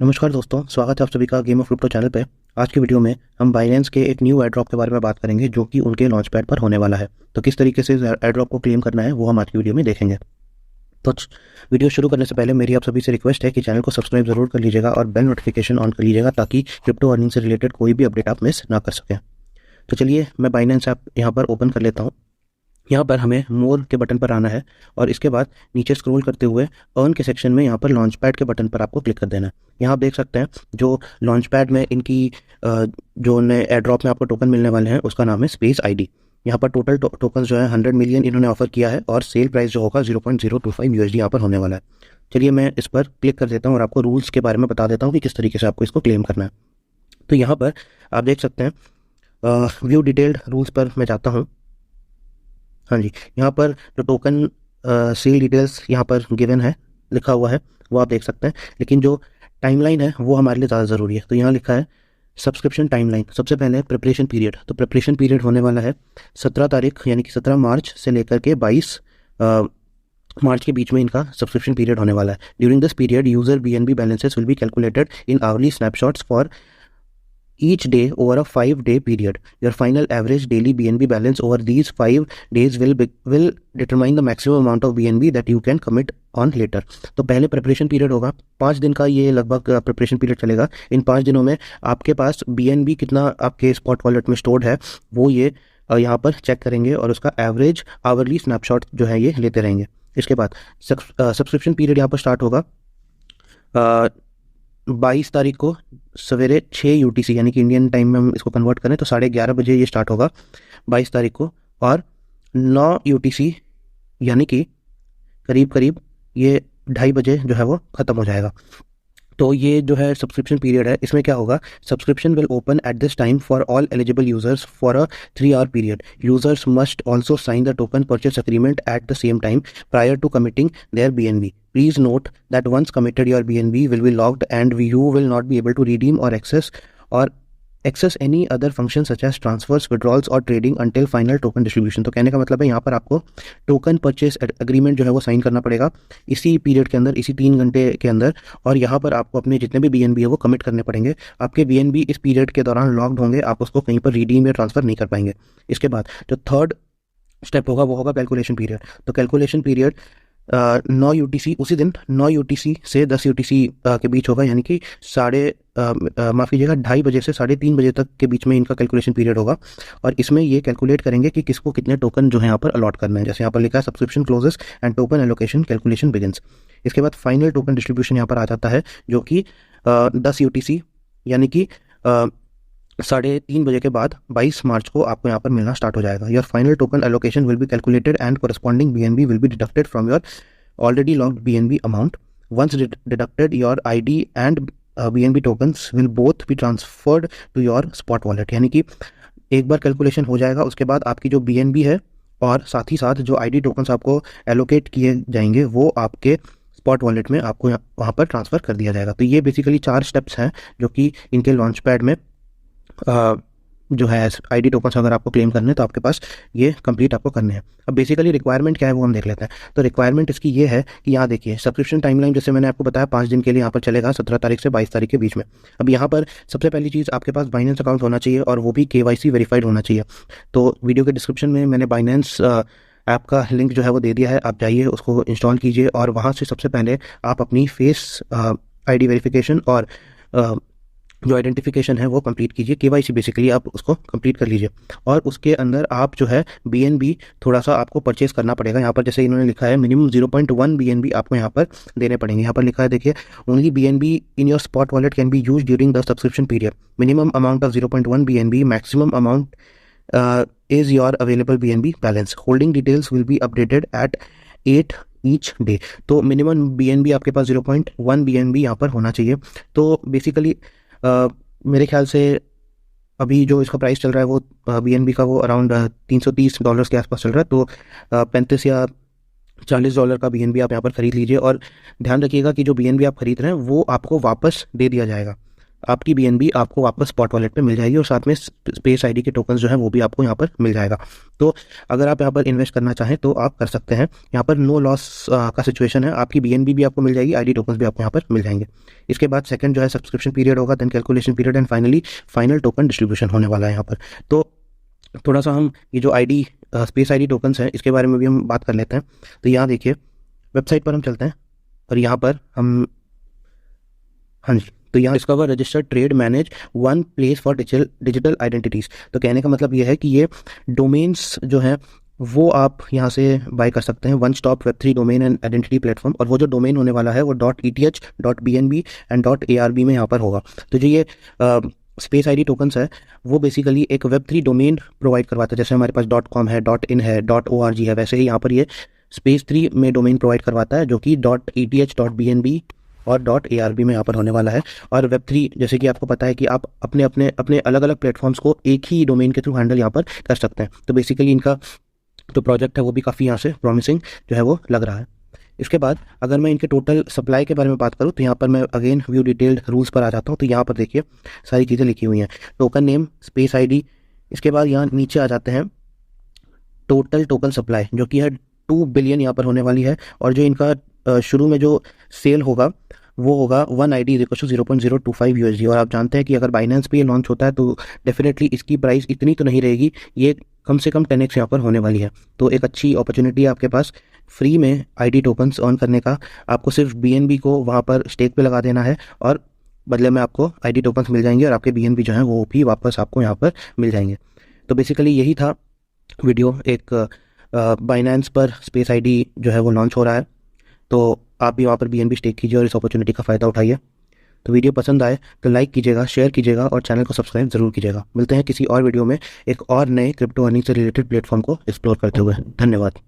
नमस्कार दोस्तों, स्वागत है आप सभी का गेम ऑफ क्रिप्टो चैनल पे। आज की वीडियो में हम बाइनेंस के एक न्यू एयर ड्रॉप के बारे में बात करेंगे जो कि उनके लॉन्च पैड पर होने वाला है। तो किस तरीके से इस एयर ड्रॉप को क्लेम करना है वो हम आज की वीडियो में देखेंगे। तो वीडियो शुरू करने से पहले मेरी आप सभी से रिक्वेस्ट है कि चैनल को सब्सक्राइब जरूर कर लीजिएगा और बेल नोटिफिकेशन ऑन कर लीजिएगा ताकि क्रिप्टो अर्निंग से रिलेटेड कोई भी अपडेट आप मिस ना कर सकें। तो चलिए मैं बाइनेंस ऐप यहाँ पर ओपन कर लेता हूँ। यहाँ पर हमें मोर के बटन पर आना है और इसके बाद नीचे स्क्रॉल करते हुए अर्न के सेक्शन में यहाँ पर लॉन्च पैड के बटन पर आपको क्लिक कर देना है। यहाँ आप देख सकते हैं जो लॉन्च पैड में इनकी जो नए एयर ड्रॉप में आपको टोकन मिलने वाले हैं उसका नाम है स्पेस आईडी। यहाँ पर टोटल टोकन जो है 100 मिलियन इन्होंने ऑफर किया है और सेल प्राइस जो होगा 0.025 USD यहाँ पर होने वाला है। चलिए मैं इस पर क्लिक कर देता हूँ और आपको रूल्स के बारे में बता देता हूँ कि किस तरीके से आपको इसको क्लेम करना है। तो यहाँ पर आप देख सकते हैं व्यू डिटेल्ड रूल्स पर मैं जाता हूँ। हाँ जी, यहाँ पर जो टोकन सेल डिटेल्स यहाँ पर गिवन है, लिखा हुआ है, वो आप देख सकते हैं। लेकिन जो टाइमलाइन है वो हमारे लिए ज़्यादा ज़रूरी है। तो यहाँ लिखा है सब्सक्रिप्शन टाइमलाइन। सबसे पहले प्रिपरेशन पीरियड। तो प्रिपरेशन पीरियड होने वाला है 17 तारीख यानी कि 17 मार्च से लेकर के 22 मार्च के बीच में इनका सब्सक्रिप्शन पीरियड होने वाला है। During this period user BNB balances will be calculated in hourly snapshots for each day over a 5-day period. Your final average daily BNB balance over these 5 days will determine the maximum amount of BNB that you can commit on later. तो पहले preparation period होगा 5 दिन का, ये लगभग preparation period चलेगा। इन 5 दिनों में आपके पास BNB कितना आपके स्पॉट वॉलेट में स्टोर्ड है वो ये यहाँ पर चेक करेंगे और उसका एवरेज आवरली स्नैपशॉट जो है ये लेते रहेंगे। इसके बाद सब्सक्रिप्शन पीरियड यहाँ पर स्टार्ट होगा 22 तारीख को सवेरे 6 UTC यानी कि इंडियन टाइम में हम इसको कन्वर्ट करें तो 11:30 बजे ये स्टार्ट होगा 22 तारीख को, और 9 UTC यानी कि करीब ये 2:30 बजे जो है वो ख़त्म हो जाएगा। तो ये जो है सब्सक्रिप्शन पीरियड है, इसमें क्या होगा, subscription will open at this time for all eligible users for a 3-hour period. Users must also sign the token purchase agreement at the same time prior to committing their BNB. Please note that once committed your BNB will be locked and you will not be able to redeem or access any other function such as transfers, withdrawals और trading until final token distribution. तो कहने का मतलब है यहाँ पर आपको token purchase agreement जो है वो साइन करना पड़ेगा इसी पीरियड के अंदर, इसी 3 घंटे के अंदर, और यहाँ पर आपको अपने जितने भी BNB है वो कमिट करने पड़ेंगे। आपके BNB इस पीरियड के दौरान लॉक्ड होंगे, आप उसको कहीं पर रिडीम या ट्रांसफर नहीं कर पाएंगे। इसके बाद जो थर्ड स्टेप होगा वो होगा कैलकुलेशन पीरियड। तो कैलकुलेशन पीरियड 9 UTC, उसी दिन 9 UTC से 10 UTC के बीच होगा, यानी कि माफ़ कीजिएगा 2:30 बजे से 3:30 बजे तक के बीच में इनका कैलकुलेशन पीरियड होगा। और इसमें ये कैलकुलेट करेंगे कि किसको कितने टोकन जो है यहाँ पर अलॉट करना है। जैसे यहाँ पर लिखा है subscription closes and token allocation calculation begins. इसके बाद फाइनल टोकन डिस्ट्रीब्यूशन यहाँ पर आ जाता है जो कि 10 UTC यानी कि 3:30 बजे के बाद 22 मार्च को आपको यहाँ पर मिलना स्टार्ट हो जाएगा। Your final token allocation will be calculated and corresponding BNB will be deducted from your already locked BNB amount. Once deducted your ID and BNB tokens will both be transferred to your spot wallet. यानी कि एक बार calculation हो जाएगा उसके बाद आपकी जो BNB है और साथ ही साथ जो ID टोकन्स आपको एलोकेट किए जाएंगे वो आपके स्पॉट वॉलेट में आपको वहाँ पर ट्रांसफ़र कर दिया जाएगा। तो ये बेसिकली 4 स्टेप्स हैं जो कि इनके लॉन्च पैड में जो है ID टोकन्स अगर आपको क्लेम करने हैं तो आपके पास ये कंप्लीट आपको करने हैं। अब बेसिकली रिक्वायरमेंट क्या है वो हम देख लेते हैं। तो रिक्वायरमेंट इसकी ये है कि यहाँ देखिए सब्सक्रिप्शन टाइमलाइन जैसे मैंने आपको बताया 5 दिन के लिए यहाँ पर चलेगा, 17 तारीख से 22 तारीख के बीच में। अब यहाँ पर सबसे पहली चीज़ आपके पास बाइनेंस अकाउंट होना चाहिए और वो भी KYC वेरीफाइड होना चाहिए। तो वीडियो के डिस्क्रिप्शन में मैंने बाइनेंस ऐप का लिंक जो है वो दे दिया है, आप जाइए उसको इंस्टॉल कीजिए और वहाँ से सबसे पहले आप अपनी फेस ID वेरिफिकेशन और जो आइडेंटिफिकेशन है वो कंप्लीट कीजिए। KYC बेसिकली आप उसको कंप्लीट कर लीजिए और उसके अंदर आप जो है BNB थोड़ा सा आपको परचेस करना पड़ेगा। यहाँ पर जैसे इन्होंने लिखा है मिनिमम 0.1 BNB आपको यहाँ पर देने पड़ेंगे। यहाँ पर लिखा है देखिए only BNB in your spot wallet can be use during the subscription period. Minimum amount of 0.1 BNB, maximum amount is your available BNB balance. Holding details will be updated at 8 each day. तो minimum BNB आपके पास 0.1 BNB यहाँ पर होना चाहिए। तो basically मेरे ख्याल से अभी जो इसका प्राइस चल रहा है वो BNB का वो अराउंड $330 के आसपास चल रहा है। तो 35 या $40 का BNB आप यहाँ पर ख़रीद लीजिए और ध्यान रखिएगा कि जो BNB आप खरीद रहे हैं वो आपको वापस दे दिया जाएगा। आपकी BNB आपको वापस स्पॉट वॉलेट पे मिल जाएगी और साथ में स्पेस आईडी के टोकन्स जो है वो भी आपको यहाँ पर मिल जाएगा। तो अगर आप यहाँ पर इन्वेस्ट करना चाहें तो आप कर सकते हैं। यहाँ पर नो लॉस का सिचुएशन है, आपकी BNB भी आपको मिल जाएगी, आईडी टोकन्स भी आपको यहाँ पर मिल जाएंगे। इसके बाद सेकंड जो है सब्सक्रिप्शन पीरियड होगा, then calculation period and finally final token distribution होने वाला है यहाँ पर। तो थोड़ा सा हम ये जो आईडी स्पेस आईडी टोकन्स हैं इसके बारे में भी हम बात कर लेते हैं। तो यहाँ देखिए वेबसाइट पर हम चलते हैं और यहाँ पर हम, हाँ जी, तो यहाँ discover registered trade manage one place for digital identities. तो कहने का मतलब ये है कि ये डोमेन्स जो हैं वो आप यहाँ से बाय कर सकते हैं, one stop Web3 domain and identity platform. और वो जो डोमेन होने वाला है वो .eth, .bnb एंड .arb में यहाँ पर होगा। तो जो ये स्पेस आईडी टोकन्स है वो बेसिकली एक Web3 डोमेन प्रोवाइड करवाता है, जैसे हमारे पास .com है, .in है, .org है, वैसे ही यहाँ पर ये स्पेस 3 में डोमेन प्रोवाइड करवाता है जो कि .eth, .bnb और .arb में यहाँ पर होने वाला है। और Web3 जैसे कि आपको पता है कि आप अपने अलग अलग प्लेटफॉर्म्स को एक ही डोमेन के थ्रू हैंडल यहाँ पर कर सकते हैं। तो बेसिकली इनका जो प्रोजेक्ट है वो भी काफ़ी यहाँ से प्रॉमिसिंग जो है वो लग रहा है। इसके बाद अगर मैं इनके टोटल सप्लाई के बारे में बात करूँ तो यहाँ पर मैं अगेन व्यू डिटेल्ड रूल्स पर आ जाता हूँ। तो यहाँ पर देखिए सारी चीज़ें लिखी हुई हैं, टोकन नेम, स्पेस आईडी। इसके बाद यहाँ नीचे आ जाते हैं टोटल टोकन सप्लाई जो कि है 2 बिलियन यहाँ पर होने वाली है। और जो इनका शुरू में जो सेल होगा वो होगा 1 ID = 0.025 USD। और आप जानते हैं कि अगर बाइनेंस पे ये लॉन्च होता है तो डेफिनेटली इसकी प्राइस इतनी तो नहीं रहेगी, ये कम से कम 10x यहाँ पर होने वाली है। तो एक अच्छी अपॉर्चुनिटी है आपके पास फ्री में आईडी टोकन्स अर्न करने का। आपको सिर्फ BNB को वहाँ पर स्टेक पे लगा देना है और बदले में आपको आईडी टोकन्स मिल जाएंगे और आपके BNB जो हैं वो भी वापस आपको यहाँ पर मिल जाएंगे। तो बेसिकली यही था वीडियो, एक बाइनेंस पर स्पेस आईडी जो है वो लॉन्च हो रहा है, तो आप भी वहाँ पर BNB स्टेक कीजिए और इस अपॉर्चुनिटी का फ़ायदा उठाइए। तो वीडियो पसंद आए तो लाइक कीजिएगा, शेयर कीजिएगा और चैनल को सब्सक्राइब ज़रूर कीजिएगा। मिलते हैं किसी और वीडियो में एक और नए क्रिप्टो अर्निंग से रिलेटेड प्लेटफॉर्म को एक्सप्लोर करते हुए। धन्यवाद।